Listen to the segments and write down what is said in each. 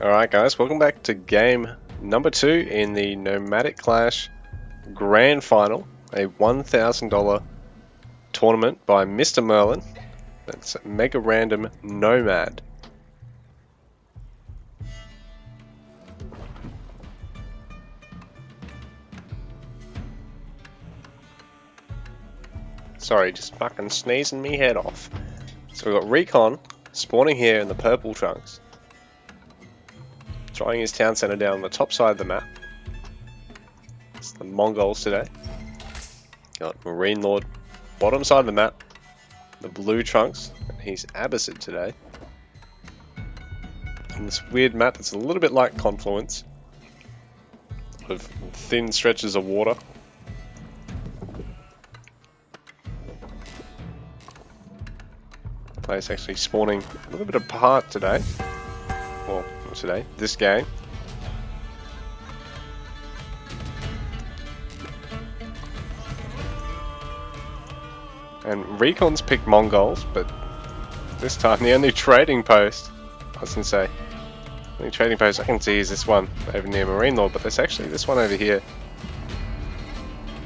Alright guys, welcome back to game number 2 in the Nomadic Clash Grand Final, a $1,000 tournament by MrMerlin. That's Mega Random Nomad. Sorry, just fucking sneezing me head off. So we've got Recon spawning here in the purple trunks, trying his town center down on the top side of the map. It's the Mongols today. Got Marine Lord bottom side of the map, the blue trunks, and he's Abbasid today. And this weird map that's a little bit like Confluence, of thin stretches of water. Place actually spawning a little bit apart today. Well, not today, this game. And Recon's picked Mongols, but this time the only trading post, I was going to say, the only trading post I can see is this one over near Marine Lord, but there's actually this one over here.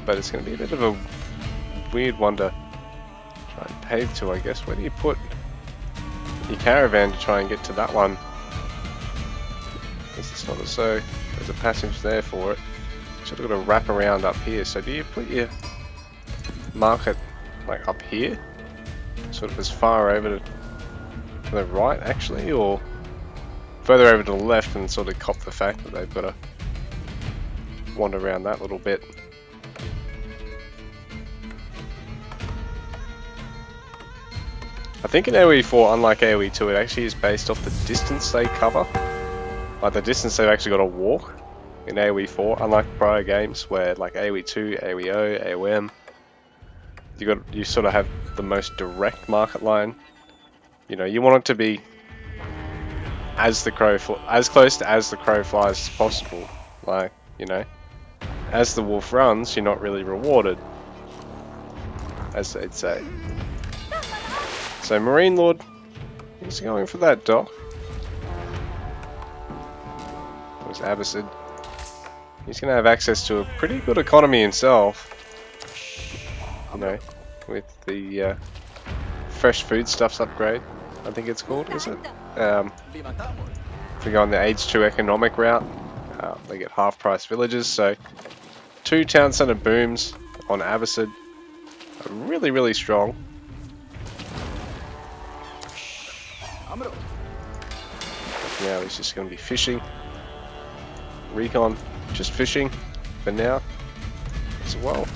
But it's going to be a bit of a weird one to try and pave to, I guess. Where do you put your caravan to try and get to that one? It's not as though there's a passage there for it. Should have got to wrap around up here. So do you put your market like up here, sort of as far over to the right actually, or further over to the left and sort of cop the fact that they've got to wander around that little bit? I think in AoE4, unlike AoE2, it actually is based off the distance they cover. Like the distance they've actually got to walk in AoE4, unlike prior games where like AoE2, AoEO, AoM, you sort of have the most direct market line. You know, you want it to be as close to as the crow flies as possible. Like, you know, as the wolf runs, you're not really rewarded, as they'd say. So Marine Lord, he's going for that dock. That was Abbasid. He's going to have access to a pretty good economy himself. You know, with the fresh foodstuffs upgrade, I think it's called, is it? If we go on the Age 2 economic route, they get half price villages, so 2 town center booms on Abbasid are really, really strong. Now he's just going to be fishing. Recon just fishing for now as well.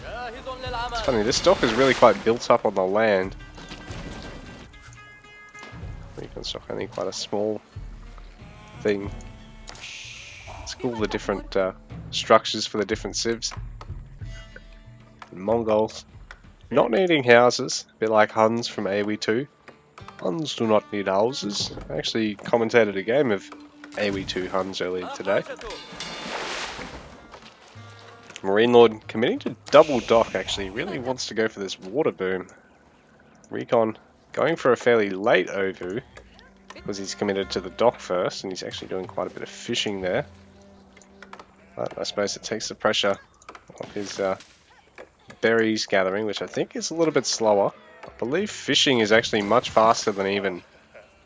It's funny, this stock is really quite built up on the land. Recon stock only quite a small thing. It's cool, the different structures for the different civs. The Mongols not needing houses, a bit like Huns from AoE2. Huns do not need houses. I actually commentated a game of AoE2 Huns earlier today. Marine Lord committing to double dock, actually really wants to go for this water boom. Recon going for a fairly late Ovu because he's committed to the dock first and he's actually doing quite a bit of fishing there. But I suppose it takes the pressure off his berries gathering, which I think is a little bit slower. I believe fishing is actually much faster than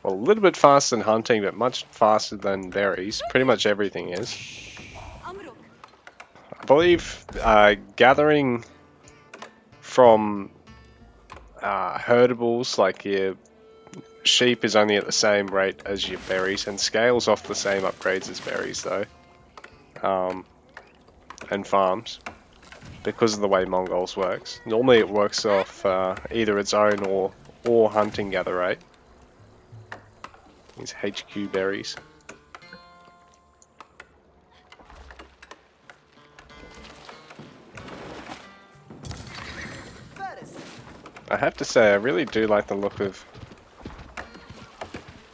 well, a little bit faster than hunting, but much faster than berries. Pretty much everything is. I believe gathering from herdables, like your sheep, is only at the same rate as your berries, and scales off the same upgrades as berries though. And farms, because of the way Mongols works. Normally it works off either its own or hunting gather rate. These HQ berries. I have to say, I really do like the look of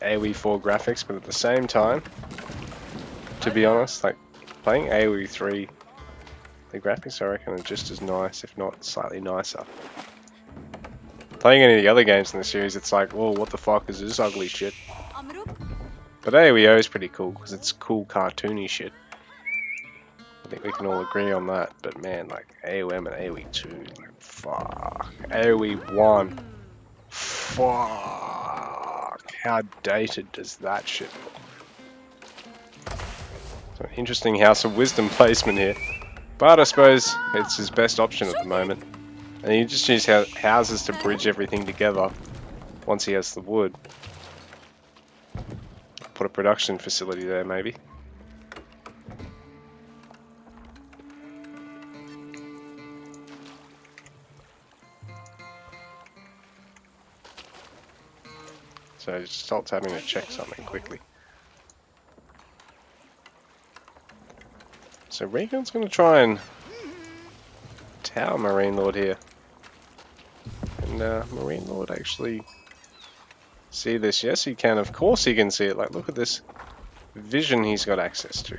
AoE4 graphics, but at the same time, to be honest, like playing AoE3, the graphics I reckon are just as nice, if not slightly nicer. Playing any of the other games in the series, it's like, oh, what the fuck is this ugly shit? But AoEO is pretty cool because it's cool cartoony shit. I think we can all agree on that. But man, like AoM and AoE2, like, fuck. AoE1, fuck. How dated does that shit look? So an interesting House of Wisdom placement here. But I suppose it's his best option at the moment. And he just uses houses to bridge everything together once he has the wood. Put a production facility there, maybe. So just starts having to check something quickly. So Regon's going to try and tower Marine Lord here. And Marine Lord actually see this? Yes, he can. Of course he can see it. Like, look at this vision he's got access to.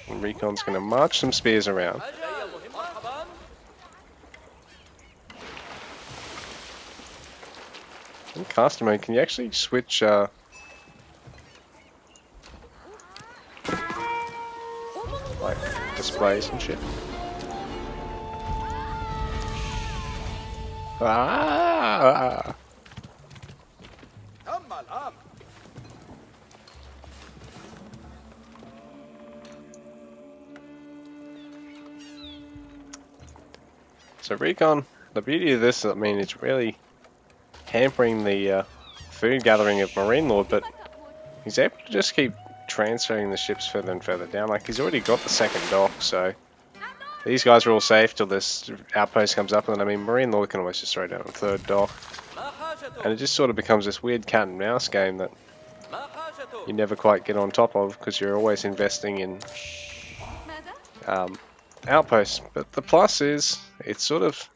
And Recon's going to march some spears around. In caster mode, can you actually switch like displays and shit? Ah! So Recon, the beauty of this, I mean, it's really hampering the food gathering of Marine Lord, but he's able to just keep transferring the ships further and further down. Like, he's already got the second dock, so these guys are all safe till this outpost comes up, and then, I mean, Marine Lord can always just throw down a third dock. And it just sort of becomes this weird cat and mouse game that you never quite get on top of, because you're always investing in outposts. But the plus is, it's sort of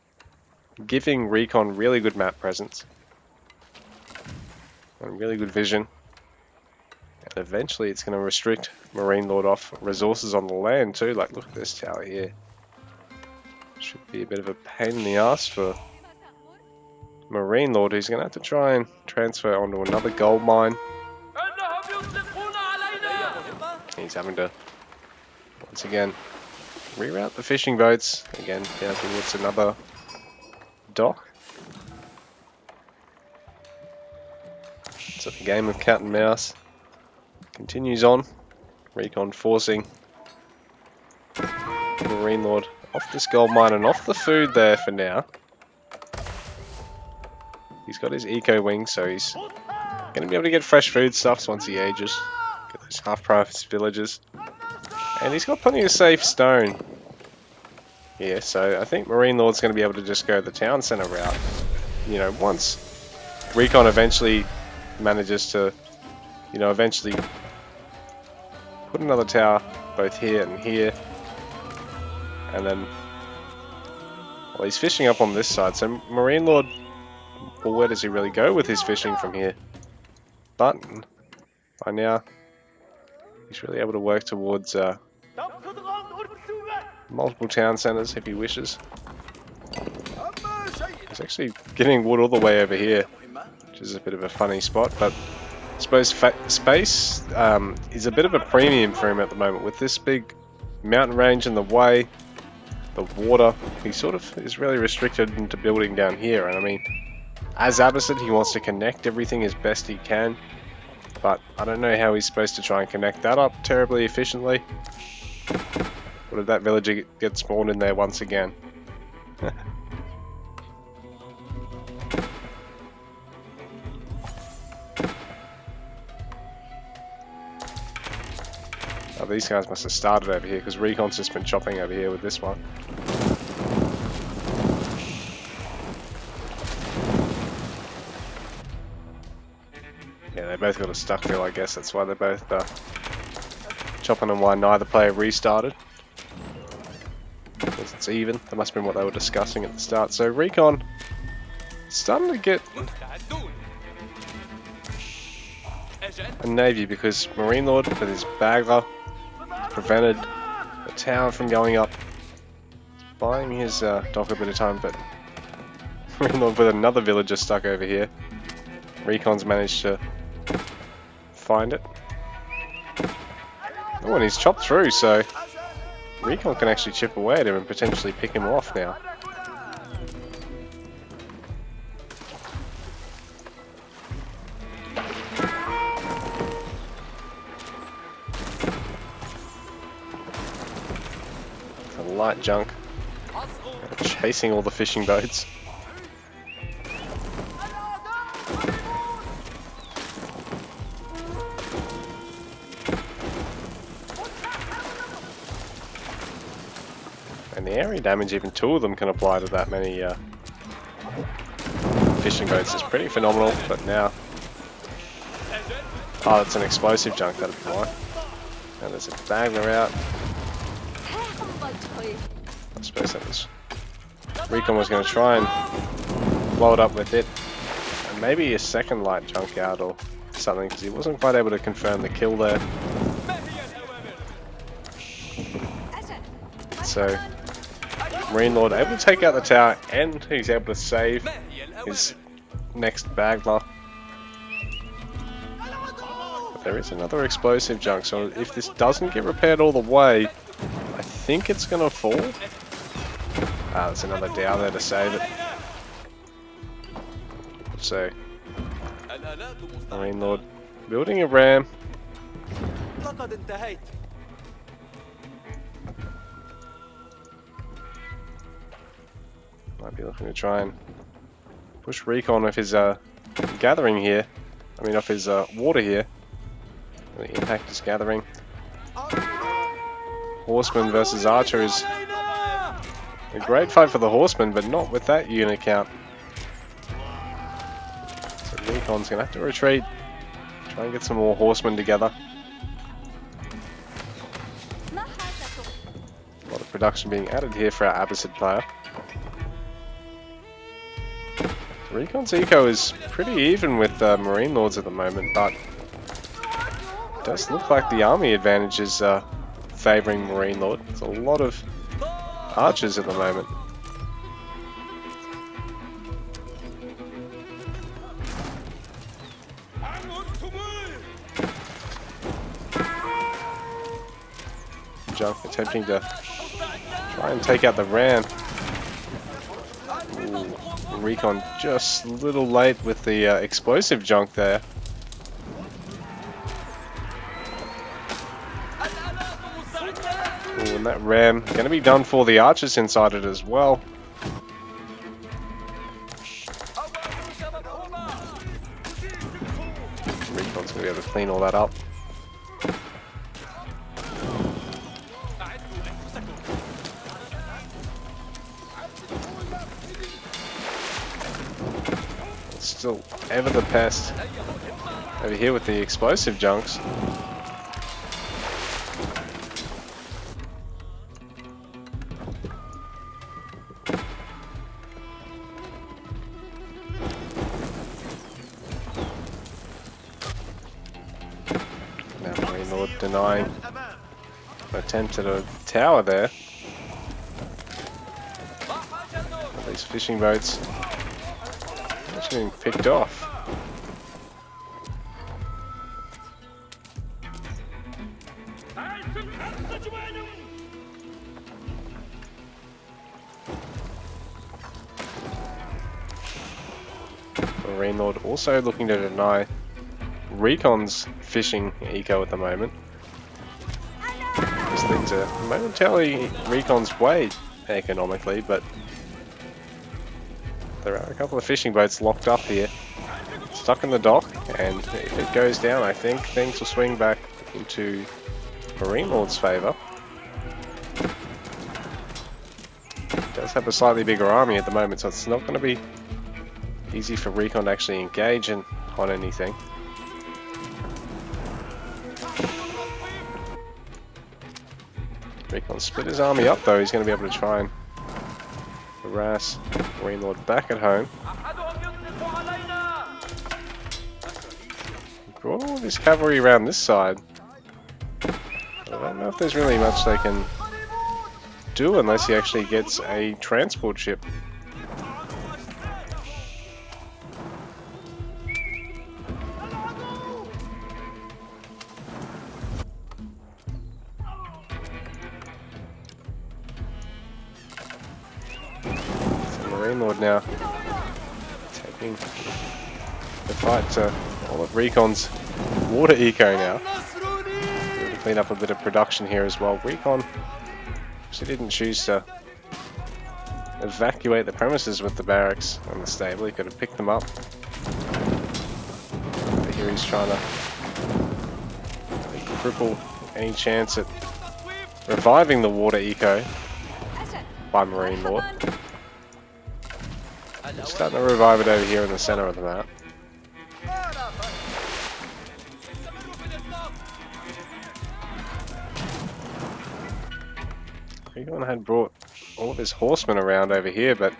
giving Recon really good map presence and really good vision, and eventually it's going to restrict Marine Lord off resources on the land too. Like, look at this tower here. Should be a bit of a pain in the ass for Marine Lord, who's going to have to try and transfer onto another gold mine. He's having to, once again, reroute the fishing boats again down towards another dock. So the game of cat and mouse continues on. Recon forcing Marine Lord off this gold mine and off the food there for now. He's got his eco wing, so he's going to be able to get fresh food stuffs once he ages. Get those half-price villages. And he's got plenty of safe stone here, so I think Marine Lord's going to be able to just go the town centre route. You know, once Recon eventually manages to, you know, eventually put another tower both here and here. And then, well, he's fishing up on this side, so Marine Lord, well, where does he really go with his fishing from here? But by now, he's really able to work towards multiple town centres if he wishes. He's actually getting wood all the way over here, which is a bit of a funny spot, but I suppose space is a bit of a premium for him at the moment. With this big mountain range in the way, the water, he sort of is really restricted into building down here. And I mean, as Abbasid, he wants to connect everything as best he can, but I don't know how he's supposed to try and connect that up terribly efficiently. What if that villager gets spawned in there once again? Oh, these guys must have started over here, because Recon's just been chopping over here with this one. Yeah, they both got a stuck fill, I guess. That's why they're both chopping on why neither player restarted. Because it's even. That must have been what they were discussing at the start. So Recon starting to get a navy, because Marine Lord with his bagler prevented the tower from going up. He's buying his dock a bit of time, but Marine Lord with another villager stuck over here. Recon's managed to find it. Oh, and he's chopped through, so Recon can actually chip away at him and potentially pick him off now. A light junk. Chasing all the fishing boats. And the area damage, even two of them can apply to that many fishing boats. It's pretty phenomenal, but now... Oh, it's an explosive junk, that'd be why. And there's a bagger out. I suppose that was... Recon was going to try and blow it up with it. And maybe a second light junk out or something, because he wasn't quite able to confirm the kill there. So, Marine Lord able to take out the tower, and he's able to save his next bagler. But there is another explosive junk, so if this doesn't get repaired all the way, I think it's going to fall. Ah, there's another Dow there to save it. So, Marine Lord building a ram. Might be looking to try and push Recon off his gathering here. I mean, off his water here. The impact is gathering. Horseman versus Archer is a great fight for the Horseman, but not with that unit count. So Recon's going to have to retreat. Try and get some more Horsemen together. A lot of production being added here for our Abbasid player. Recon's eco is pretty even with Marine Lords at the moment, but it does look like the army advantage is favouring Marine Lord. There's a lot of archers at the moment. Junk attempting to try and take out the ram. Ooh, Recon just a little late with the explosive junk there. Ooh, and that ram going to be done for. The archers inside it as well. Recon's going to be able to clean all that up. Still ever the pest over here with the explosive junks. Now Marine Lord denying an attempt at a tower there. All these fishing boats getting picked off. Marine Lord also looking to deny Recon's fishing eco at the moment. These things are momentarily Recon's way economically, but there are a couple of fishing boats locked up here, stuck in the dock, and if it goes down, I think things will swing back into Marine Lord's favour. He does have a slightly bigger army at the moment, so it's not going to be easy for Recon to actually engage on anything. Recon split his army up though. He's going to be able to try and harass Marine Lord back at home. Brought all this cavalry around this side. I don't know if there's really much they can do unless he actually gets a transport ship. Marine Lord now taking the fight to all of Recon's water eco now. To clean up a bit of production here as well. Recon actually didn't choose to evacuate the premises with the barracks and the stable. He could have picked them up. But here he's trying to cripple any chance at reviving the water eco by Marine Lord. He's starting to revive it over here in the center of the map. Recon had brought all of his horsemen around over here, but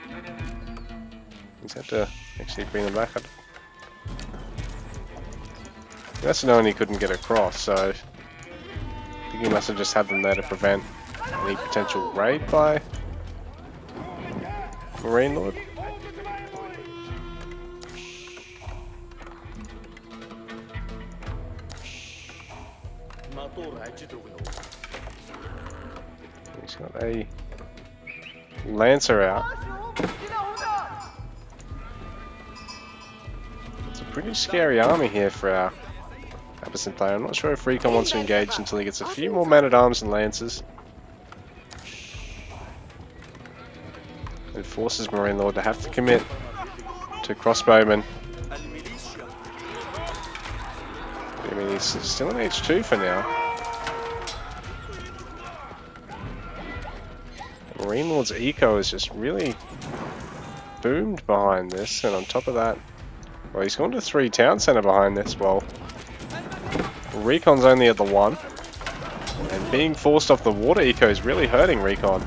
he's had to actually bring them back. That's knowing he couldn't get across, so I think he must have just had them there to prevent any potential raid by Marine Lord. He's got a Lancer out. It's a pretty scary army here for our Abyssin player. I'm not sure if Recon wants to engage until he gets a few more men-at-arms and Lancers. It forces Marine Lord to have to commit to crossbowmen. I mean, he's still in H2 for now. Marine Lord's eco is just really boomed behind this, and on top of that, well, he's gone to 3 town center behind this. Well, Recon's only at the 1, and being forced off the water eco is really hurting Recon.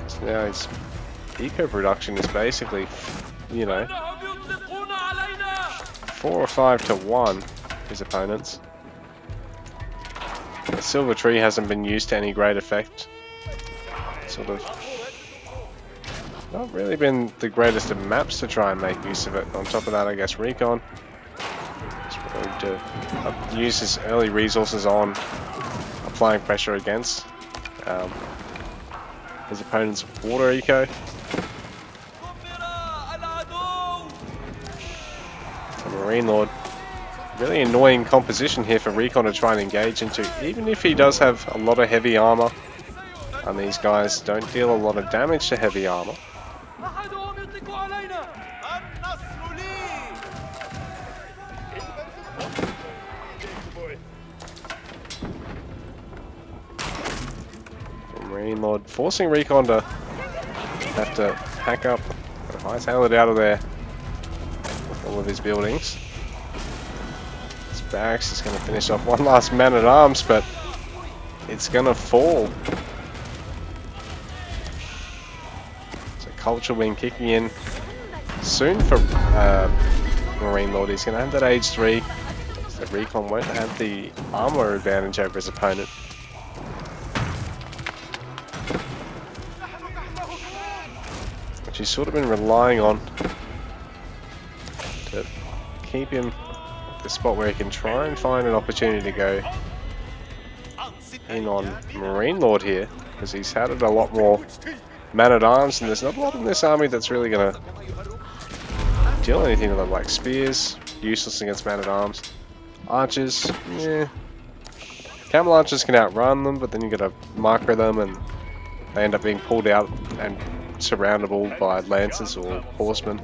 So now his eco production is basically, you know, 4 or 5 to 1, his opponents. The Silver Tree hasn't been used to any great effect. Sort of not really been the greatest of maps to try and make use of it. On top of that, I guess Recon is willing to use his early resources on applying pressure against his opponent's water eco. And Marine Lord, really annoying composition here for Recon to try and engage into, even if he does have a lot of heavy armor, and these guys don't deal a lot of damage to heavy armor. Marine Lord forcing Recon to have to hack up and hightail it out of there with all of his buildings. This barracks is going to finish off one last man-at-arms, but it's going to fall. So Culture Wing kicking in soon for Marine Lord. He's going to have that age 3, so Recon won't have the armor advantage over his opponent. Which he's sort of been relying on to keep him at the spot where he can try and find an opportunity to go in on Marine Lord here, because he's had it a lot more man-at-arms, and there's not a lot in this army that's really going to deal anything with them, like spears, useless against man-at-arms. Archers, yeah. Camel archers can outrun them, but then you got to micro them and they end up being pulled out and surroundable by lancers or horsemen.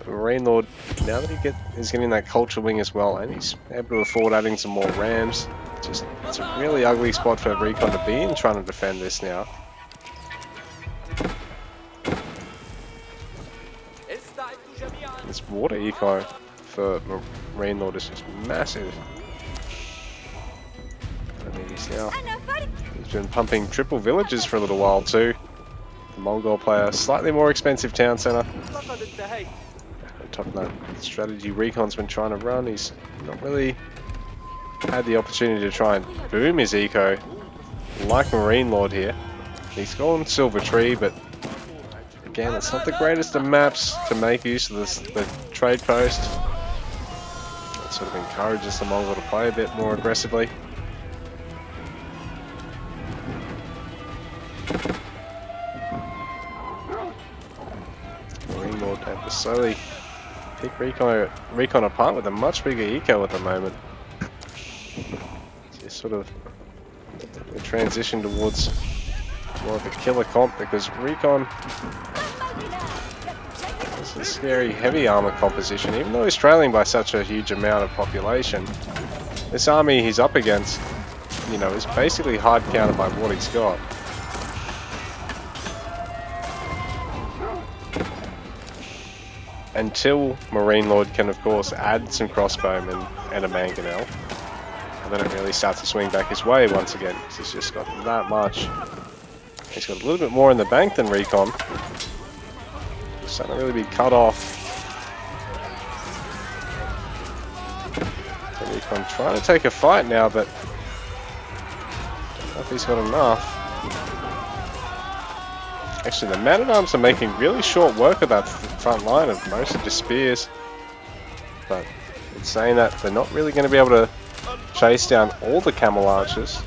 Marine Lord, now that he is getting that culture wing as well, and he's able to afford adding some more rams, it's a really ugly spot for Recon to be in trying to defend this now. This water eco for Marine Lord is just massive. I mean, he's been pumping triple villages for a little while too. The Mongol player, slightly more expensive town center. On top of that strategy Recon's been trying to run, he's not really had the opportunity to try and boom his eco like Marine Lord here. He's gone Silver Tree, but again, it's not the greatest of maps to make use of the trade post. It sort of encourages the Mongol to play a bit more aggressively. Lord have to slowly pick Recon apart with a much bigger eco at the moment. Just sort of a transition towards more of a killer comp because Recon is a scary heavy armor composition. Even though he's trailing by such a huge amount of population, this army he's up against, you know, is basically hard countered by what he's got. Until Marine Lord can, of course, add some crossbowmen and a mangonel, and then it really starts to swing back his way once again, because he's just got that much. He's got a little bit more in the bank than Recon. He's starting to really be cut off. So Recon trying to take a fight now, but I don't know if he's got enough. Actually, the man-at-arms are making really short work of that front line of most of the spears. But it's saying that they're not really going to be able to chase down all the camel archers.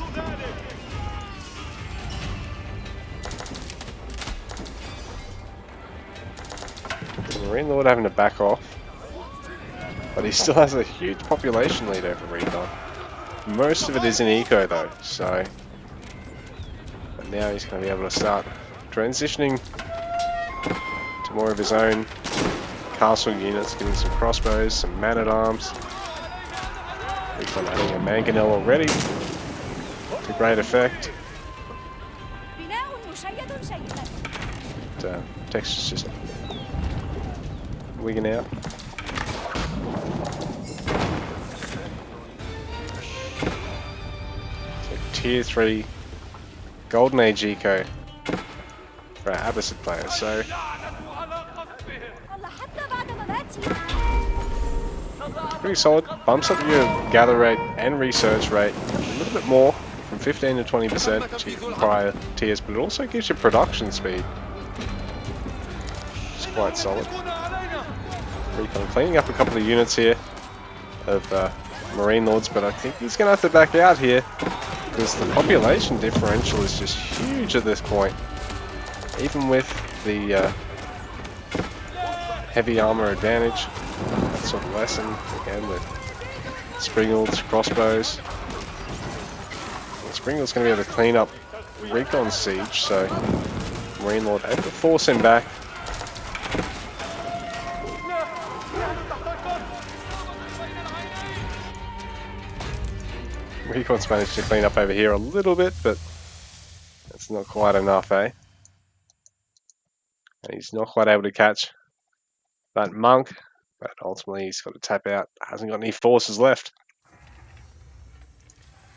The Marine Lord having to back off. But he still has a huge population lead over Recon. Most of it is in eco though, so... But now he's going to be able to start transitioning to more of his own castle units, getting some crossbows, some man-at-arms. Recon adding a mangonel already to great effect. Texture's just wigging out. So tier 3 Golden Age eco for our Abbasid players. So pretty solid. Bumps up your gather rate and research rate a little bit more from 15 to 20% to prior tiers, but it also gives you production speed. It's quite solid. Recon cleaning up a couple of units here of Marine Lords, but I think he's going to have to back out here because the population differential is just huge at this point. Even with the heavy armor advantage, that's sort of lessened again with Springalds, crossbows. Well, Springalds going to be able to clean up Recon's siege, so Marine Lord able to force him back. Recon's managed to clean up over here a little bit, but that's not quite enough, eh? And he's not quite able to catch that monk, but ultimately he's got to tap out. Hasn't got any forces left.